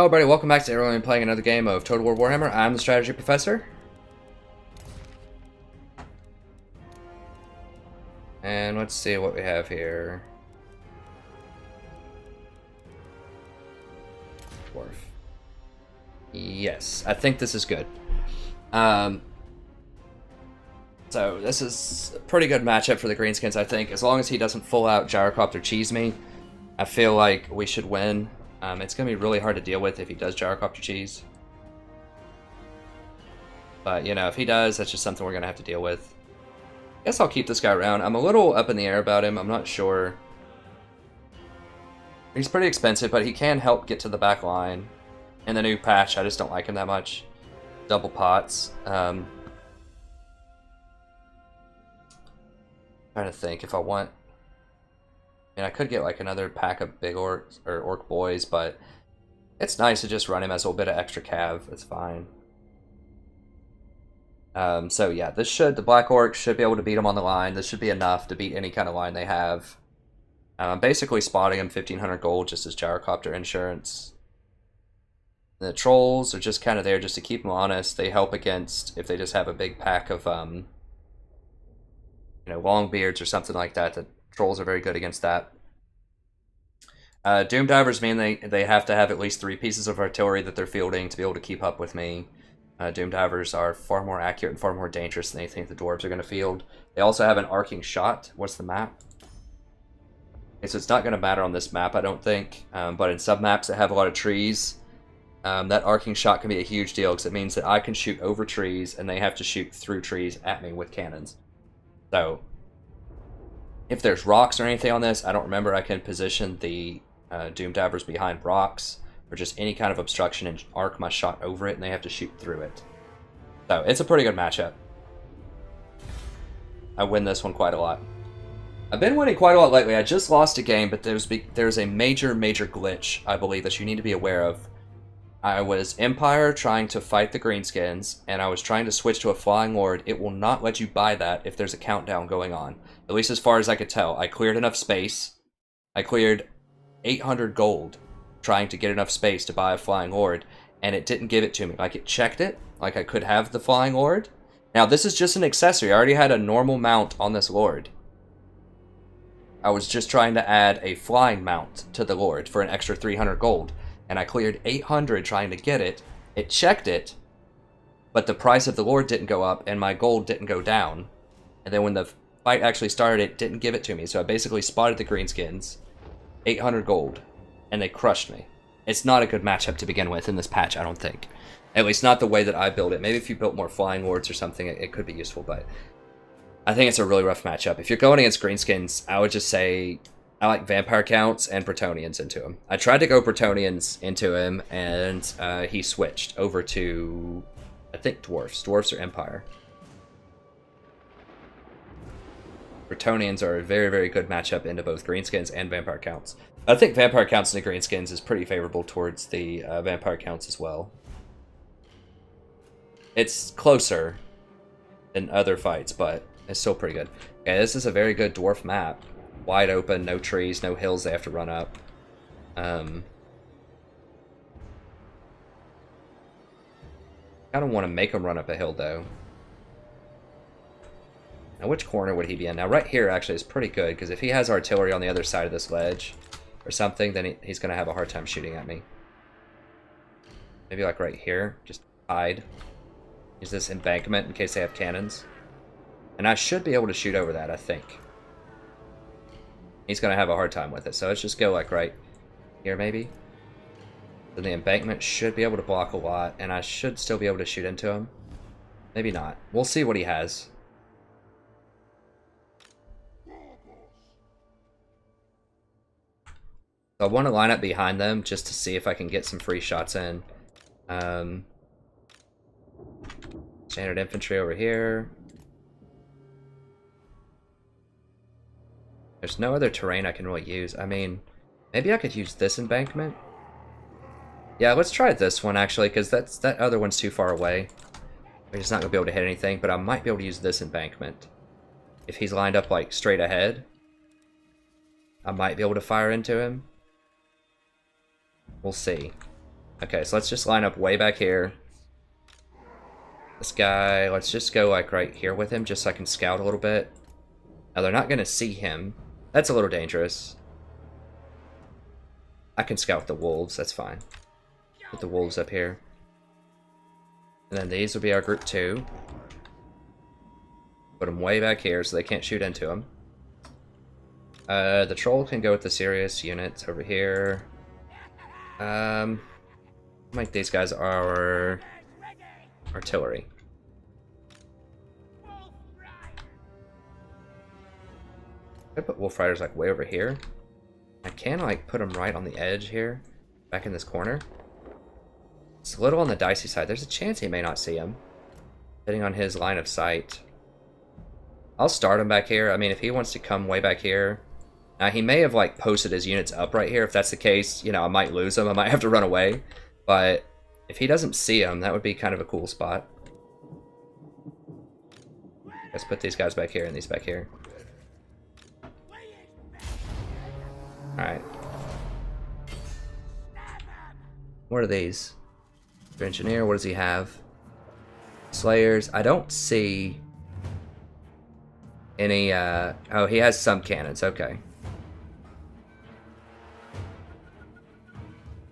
Hello everybody, welcome back to everyone playing another game of Total War Warhammer. I'm the Strategy Professor. And let's see what we have here. Dwarf. Yes, I think this is good. So this is a pretty good matchup for the Greenskins, I think. As long as he doesn't full out Gyrocopter cheese me, I feel like we should win. It's going to be really hard to deal with if he does Gyrocopter cheese. But, you know, if he does, that's just something we're going to have to deal with. I guess I'll keep this guy around. I'm a little up in the air about him. I'm not sure. He's pretty expensive, but he can help get to the back line. In the new patch, I just don't like him that much. Double pots. Trying to think if I want... And I could get like another pack of big orcs or orc boys, but it's nice to just run him as a little bit of extra cav. It's fine. So yeah, the black orcs should be able to beat him on the line. This should be enough to beat any kind of line they have. Basically spotting him 1,500 gold just as gyrocopter insurance. The trolls are just kind of there just to keep them honest. They help against if they just have a big pack of you know, long beards or something like that. The trolls are very good against that. Doom divers mean they have to have at least 3 pieces of artillery that they're fielding to be able to keep up with me. Doom divers are far more accurate and far more dangerous than anything the dwarves are going to field. They also have an arcing shot. What's the map? Okay, so it's not going to matter on this map, I don't think. But in some maps that have a lot of trees, that arcing shot can be a huge deal because it means that I can shoot over trees and they have to shoot through trees at me with cannons. So if there's rocks or anything on this, I don't remember, I can position the Doom Divers behind rocks or just any kind of obstruction and arc my shot over it, and they have to shoot through it. So it's a pretty good matchup. I win this one quite a lot. I've been winning quite a lot lately. I just lost a game, but there's a major glitch, I believe, that you need to be aware of. I was Empire trying to fight the Greenskins, and I was trying to switch to a Flying Lord. It will not let you buy that if there's a countdown going on. At least as far as I could tell. I cleared enough space. I cleared 800 gold trying to get enough space to buy a Flying Lord, and it didn't give it to me. Like, it checked it, like I could have the Flying Lord. Now, this is just an accessory. I already had a normal mount on this Lord. I was just trying to add a flying mount to the Lord for an extra 300 gold. And I cleared 800 trying to get it. It checked it, but the price of the Lord didn't go up, and my gold didn't go down. And then when the fight actually started, it didn't give it to me. So I basically spotted the Greenskins, 800 gold, and they crushed me. It's not a good matchup to begin with in this patch, I don't think. At least not the way that I built it. Maybe if you built more Flying Lords or something, it could be useful, but I think it's a really rough matchup. If you're going against Greenskins, I would just say I like Vampire Counts and Bretonnians into him. I tried to go Bretonnians into him, and he switched over to, I think, Dwarfs. Dwarfs or Empire. Bretonnians are a very good matchup into both Greenskins and Vampire Counts. I think Vampire Counts into Greenskins is pretty favorable towards the Vampire Counts as well. It's closer than other fights, but it's still pretty good. Okay, this is a very good dwarf map. Wide open, no trees, no hills they have to run up. I don't want to make them run up a hill, though. Now, which corner would he be in? Now, right here, actually, is pretty good, because if he has artillery on the other side of this ledge or something, then he's going to have a hard time shooting at me. Maybe, like, right here. Just hide. Use this embankment in case they have cannons. And I should be able to shoot over that, I think. He's going to have a hard time with it, so let's just go like right here maybe. Then the embankment should be able to block a lot, and I should still be able to shoot into him. Maybe not. We'll see what he has. So I want to line up behind them just to see if I can get some free shots in. Standard infantry over here. There's no other terrain I can really use. I mean, maybe I could use this embankment. Yeah, let's try this one, actually, because that other one's too far away. We're just not going to be able to hit anything, but I might be able to use this embankment. If he's lined up, like, straight ahead, I might be able to fire into him. We'll see. Okay, so let's just line up way back here. This guy, let's just go like right here with him just so I can scout a little bit. Now they're not going to see him. That's a little dangerous. I can scout the wolves, that's fine. Put the wolves up here. And then these will be our group 2. Put them way back here so they can't shoot into them. The troll can go with the serious units over here. Make these guys our artillery. I put wolf riders like way over here. I can like put them right on the edge here, back in this corner. It's a little on the dicey side. There's a chance he may not see him, depending on his line of sight. I'll start him back here. I mean, if he wants to come way back here, now he may have like posted his units up right here. If that's the case, you know, I might lose him. I might have to run away. But if he doesn't see him, that would be kind of a cool spot. Let's put these guys back here and these back here. Alright. What are these? Engineer, what does he have? Slayers. I don't see any, oh, he has some cannons, okay.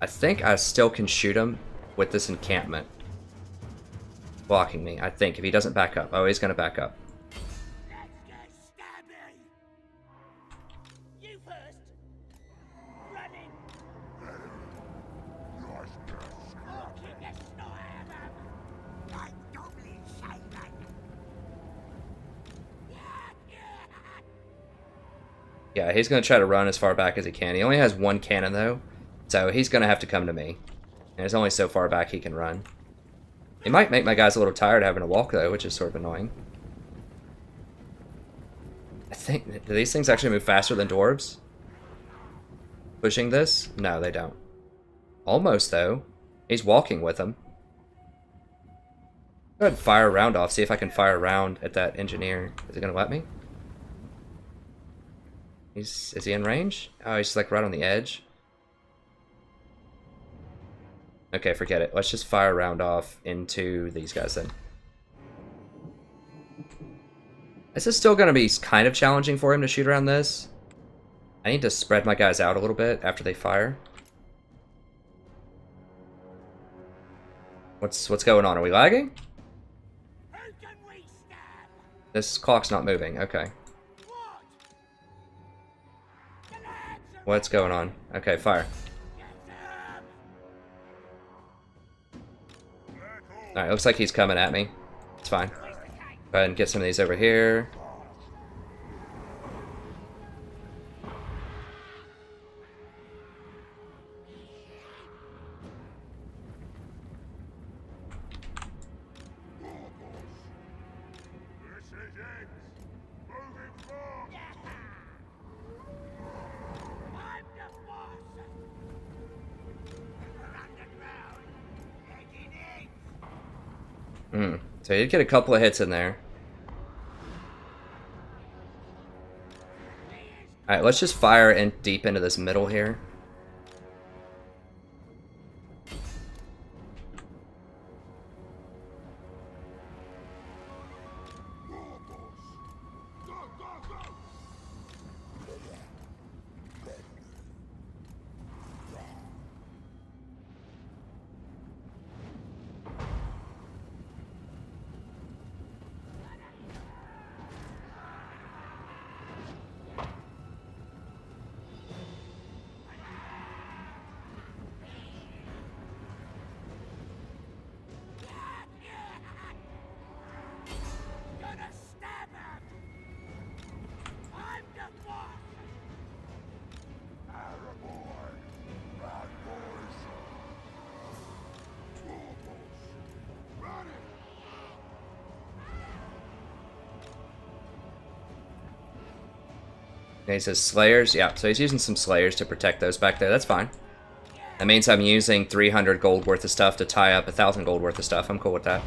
I think I still can shoot him with this encampment. Blocking me, I think, if he doesn't back up. Oh, he's gonna back up. Yeah, he's going to try to run as far back as he can. He only has one cannon, though, so he's going to have to come to me. And there's only so far back he can run. It might make my guys a little tired having to walk, though, which is sort of annoying. I think... Do these things actually move faster than dwarves? Pushing this? No, they don't. Almost, though. He's walking with them. Go ahead and fire a round off, see if I can fire a round at that engineer. Is it going to let me? Is he in range? Oh, he's like right on the edge. Okay, forget it. Let's just fire a round off into these guys then. This is still going to be kind of challenging for him to shoot around this. I need to spread my guys out a little bit after they fire. What's going on? Are we lagging? This clock's not moving. Okay. What's going on? Okay, fire. Alright, looks like he's coming at me. It's fine. Go ahead and get some of these over here. So you get a couple of hits in there. Alright, let's just fire in deep into this middle here. Okay, he says Slayers. Yeah, so he's using some Slayers to protect those back there. That's fine. That means I'm using 300 gold worth of stuff to tie up 1,000 gold worth of stuff. I'm cool with that.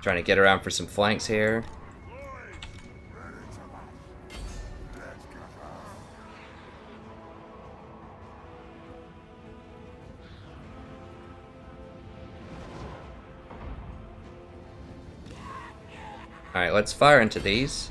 Trying to get around for some flanks here. Alright, let's fire into these.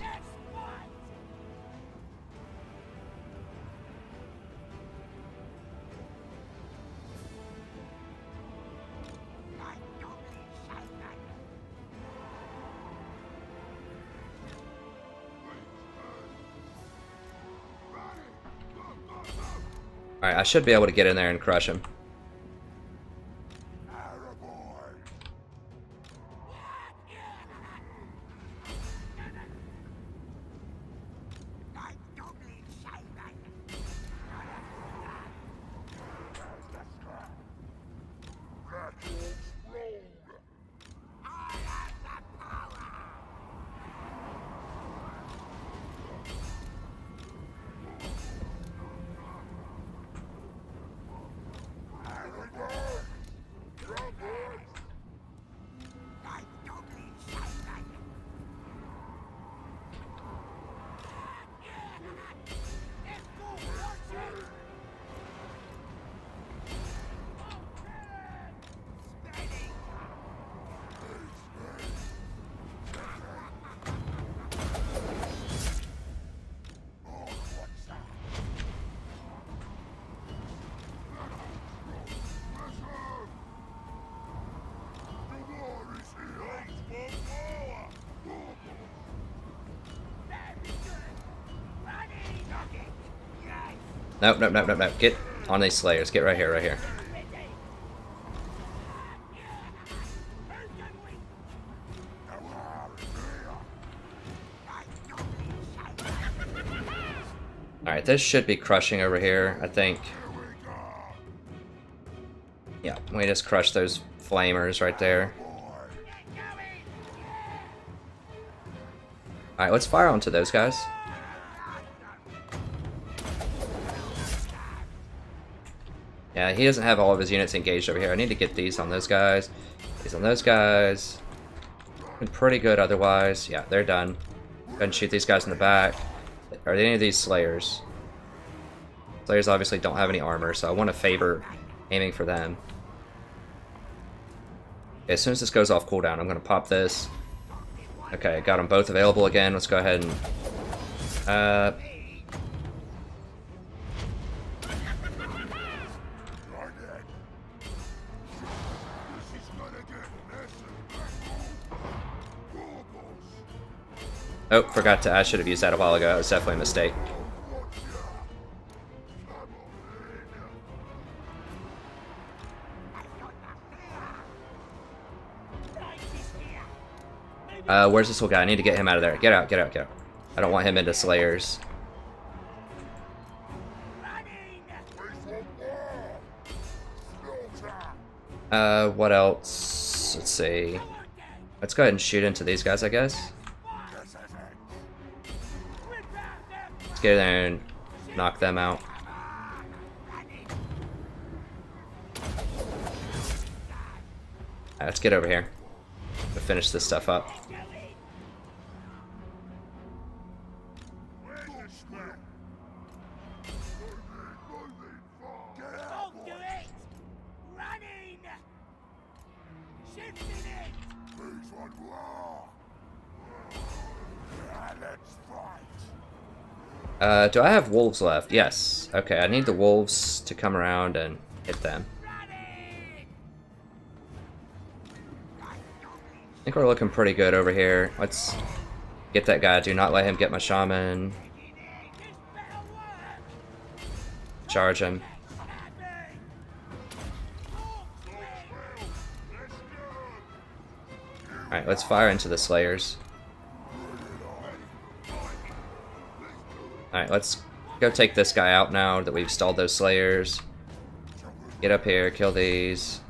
Alright, I should be able to get in there and crush him. Nope, nope, nope, nope, nope. Get on these slayers. Get right here, right here. Alright, this should be crushing over here, I think. Yeah, we just crushed those flamers right there. Alright, let's fire onto those guys. Yeah, he doesn't have all of his units engaged over here. I need to get these on those guys. These on those guys. Been pretty good otherwise. Yeah, they're done. Go ahead and shoot these guys in the back. Are there any of these slayers? Slayers obviously don't have any armor, so I want to favor aiming for them. Okay, as soon as this goes off cooldown, I'm going to pop this. Okay, got them both available again. Let's go ahead and... Oh, forgot to. I should have used that a while ago. It was definitely a mistake. Where's this little guy? I need to get him out of there. Get out, get out, get out. I don't want him into slayers. What else? Let's see. Let's go ahead and shoot into these guys, I guess. Let's get in there and knock them out. Let's get over here. To finish this stuff up. Do I have wolves left? Yes. Okay, I need the wolves to come around and hit them. I think we're looking pretty good over here. Let's get that guy. Do not let him get my shaman. Charge him. Alright, let's fire into the slayers. Alright, let's go take this guy out now that we've stalled those slayers. Get up here, kill these.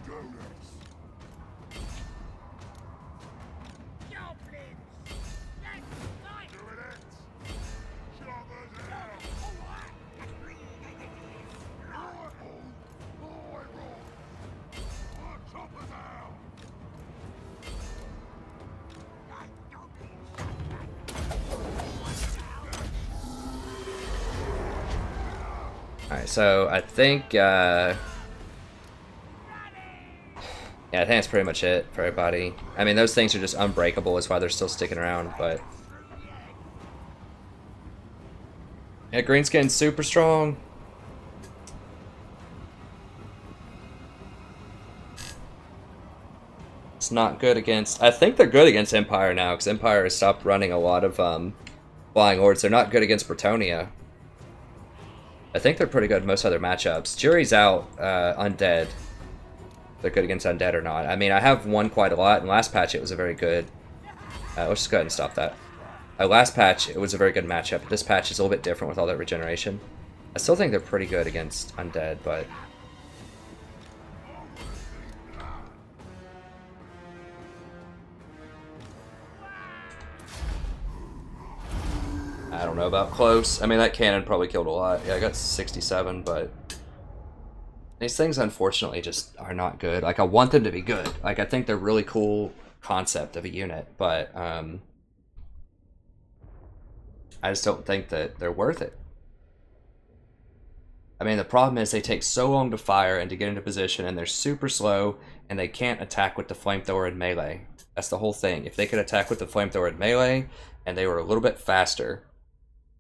Alright, so I think, yeah, I think that's pretty much it for everybody. I mean, those things are just unbreakable, is why they're still sticking around, but... Yeah, Greenskin's super strong. It's not good against... I think they're good against Empire now, because Empire has stopped running a lot of Flying Hordes. They're not good against Bretonnia. I think they're pretty good in most other matchups. Jury's out, Undead. They're good against Undead or not. I mean, I have won quite a lot, and last patch it was a very good... let's just go ahead and stop that. Last patch, it was a very good matchup. This patch is a little bit different with all that regeneration. I still think they're pretty good against Undead, but... I don't know about close. I mean, that cannon probably killed a lot. Yeah, I got 67, but... These things, unfortunately, just are not good. Like, I want them to be good. Like, I think they're really cool concept of a unit, but, I just don't think that they're worth it. I mean, the problem is they take so long to fire and to get into position, and they're super slow, and they can't attack with the flamethrower and melee. That's the whole thing. If they could attack with the flamethrower and melee, and they were a little bit faster,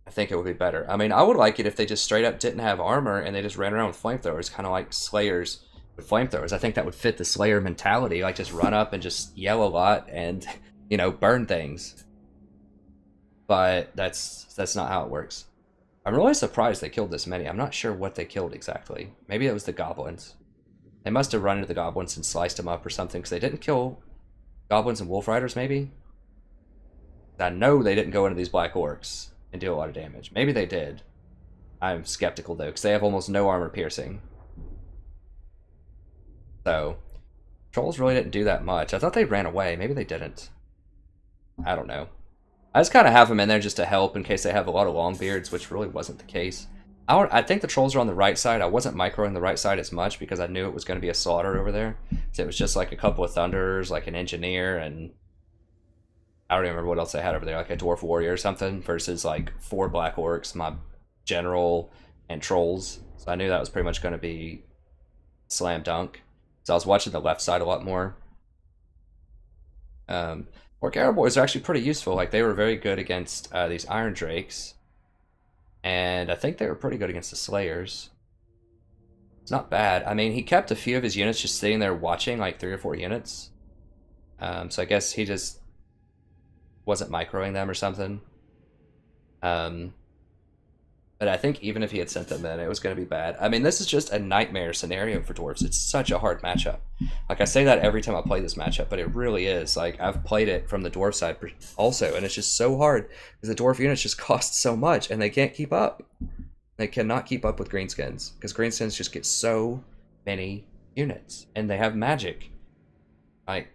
I think it would be better. I mean, I would like it if they just straight up didn't have armor, and they just ran around with flamethrowers, kind of like Slayers with flamethrowers. I think that would fit the Slayer mentality, like just run up and just yell a lot and, you know, burn things. But that's not how it works. I'm really surprised they killed this many. I'm not sure what they killed exactly. Maybe it was the goblins. They must have run into the goblins and sliced them up or something, because they didn't kill goblins and wolf riders, maybe? I know they didn't go into these black orcs and do a lot of damage. Maybe they did. I'm skeptical, though, because they have almost no armor piercing. So, trolls really didn't do that much. I thought they ran away. Maybe they didn't. I don't know. I just kind of have them in there just to help in case they have a lot of long beards, which really wasn't the case. I think the trolls are on the right side. I wasn't microing the right side as much because I knew it was going to be a slaughter over there. So it was just like a couple of thunders, like an engineer, and I don't even remember what else they had over there, like a dwarf warrior or something, versus like 4 black orcs, my general, and trolls. So I knew that was pretty much going to be slam dunk. So I was watching the left side a lot more. Orc Arrow Boys are actually pretty useful. Like, they were very good against these Iron Drakes. And I think they were pretty good against the Slayers. It's not bad. I mean, he kept a few of his units just sitting there watching, like 3 or 4 units. So I guess he just wasn't microing them or something. But I think even if he had sent them in, it was going to be bad. I mean, this is just a nightmare scenario for Dwarfs. It's such a hard matchup. Like, I say that every time I play this matchup, but it really is. Like, I've played it from the Dwarf side also, and it's just so hard because the Dwarf units just cost so much, and they can't keep up. They cannot keep up with Greenskins because Greenskins just get so many units, and they have magic. Like,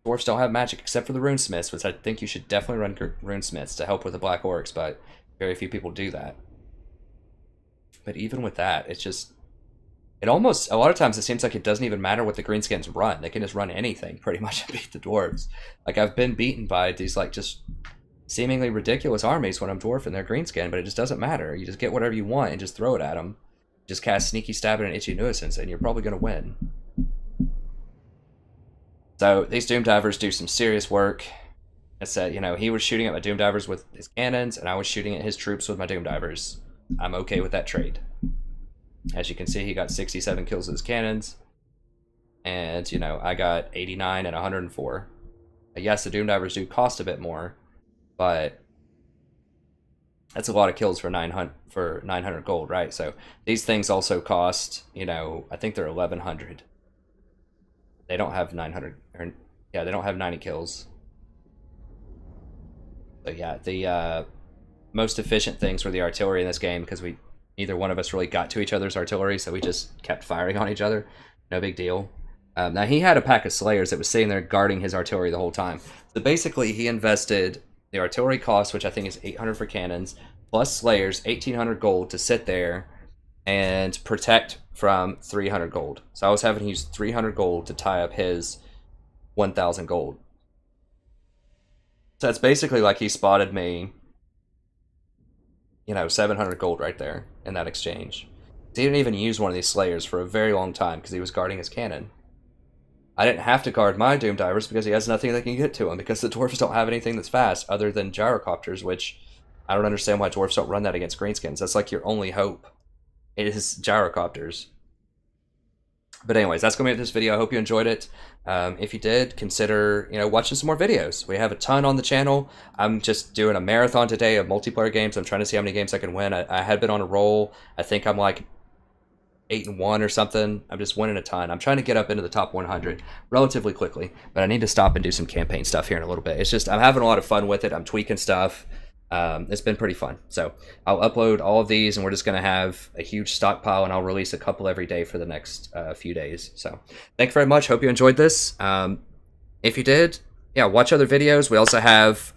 Dwarfs don't have magic except for the Runesmiths, which I think you should definitely run Runesmiths to help with the Black Orcs, but very few people do that. But even with that, it's just... It almost... A lot of times it seems like it doesn't even matter what the Greenskins run. They can just run anything, pretty much, and beat the Dwarves. Like, I've been beaten by these, like, just seemingly ridiculous armies when I'm Dwarfing their Greenskin, but it just doesn't matter. You just get whatever you want and just throw it at them. Just cast Sneaky Stab and Itchy Nuisance, and you're probably going to win. So, these Doom Divers do some serious work. I said, you know, he was shooting at my Doom Divers with his cannons, and I was shooting at his troops with my Doom Divers. I'm okay with that trade. As you can see, he got 67 kills with his cannons. And, you know, I got 89 and 104. Yes, the Doom Divers do cost a bit more, but that's a lot of kills for 900 gold, right? So these things also cost, you know, I think they're 1100. They don't have 900, or, yeah, they don't have 90 kills. So yeah, the most efficient things were the artillery in this game because neither one of us really got to each other's artillery, so we just kept firing on each other. No big deal. Now, he had a pack of Slayers that was sitting there guarding his artillery the whole time. So basically, he invested the artillery cost, which I think is 800 for cannons, plus Slayers, 1800 gold to sit there and protect from 300 gold. So I was having to use 300 gold to tie up his 1000 gold. So that's basically like he spotted me, you know, 700 gold right there in that exchange. He didn't even use one of these Slayers for a very long time because he was guarding his cannon. I didn't have to guard my Doom Divers because he has nothing that can get to him, because the Dwarfs don't have anything that's fast other than Gyrocopters, which I don't understand why Dwarfs don't run that against Greenskins. That's like your only hope. It is Gyrocopters. But anyways, that's going to be it this video. I hope you enjoyed it. If you did, consider watching some more videos. We have a ton on the channel. I'm just doing a marathon today of multiplayer games. I'm trying to see how many games I can win. I had been on a roll. I think I'm like 8-1 or something. I'm just winning a ton. I'm trying to get up into the top 100 relatively quickly, but I need to stop and do some campaign stuff here in a little bit. It's just I'm having a lot of fun with it. I'm tweaking stuff. It's been pretty fun. So I'll upload all of these, and we're just going to have a huge stockpile, and I'll release a couple every day for the next few days. So thank you very much. Hope you enjoyed this. If you did, yeah, watch other videos. We also have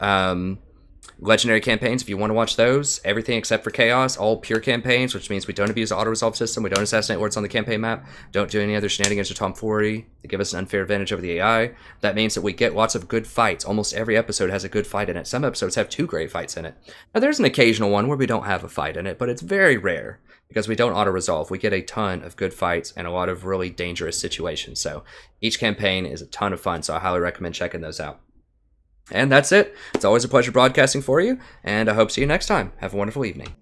legendary campaigns if you want to watch those. Everything except for chaos, all pure campaigns, which means we don't abuse the auto-resolve system, we don't assassinate lords on the campaign map, don't do any other shenanigans or tomfoolery to give us an unfair advantage over the AI. That means that we get lots of good fights. Almost every episode has a good fight in it. Some episodes have 2 great fights in it. Now there's an occasional one where we don't have a fight in it, but it's very rare because we don't auto-resolve. We get a ton of good fights and a lot of really dangerous situations. So each campaign is a ton of fun, so I highly recommend checking those out. And that's it. It's always a pleasure broadcasting for you, and I hope to see you next time. Have a wonderful evening.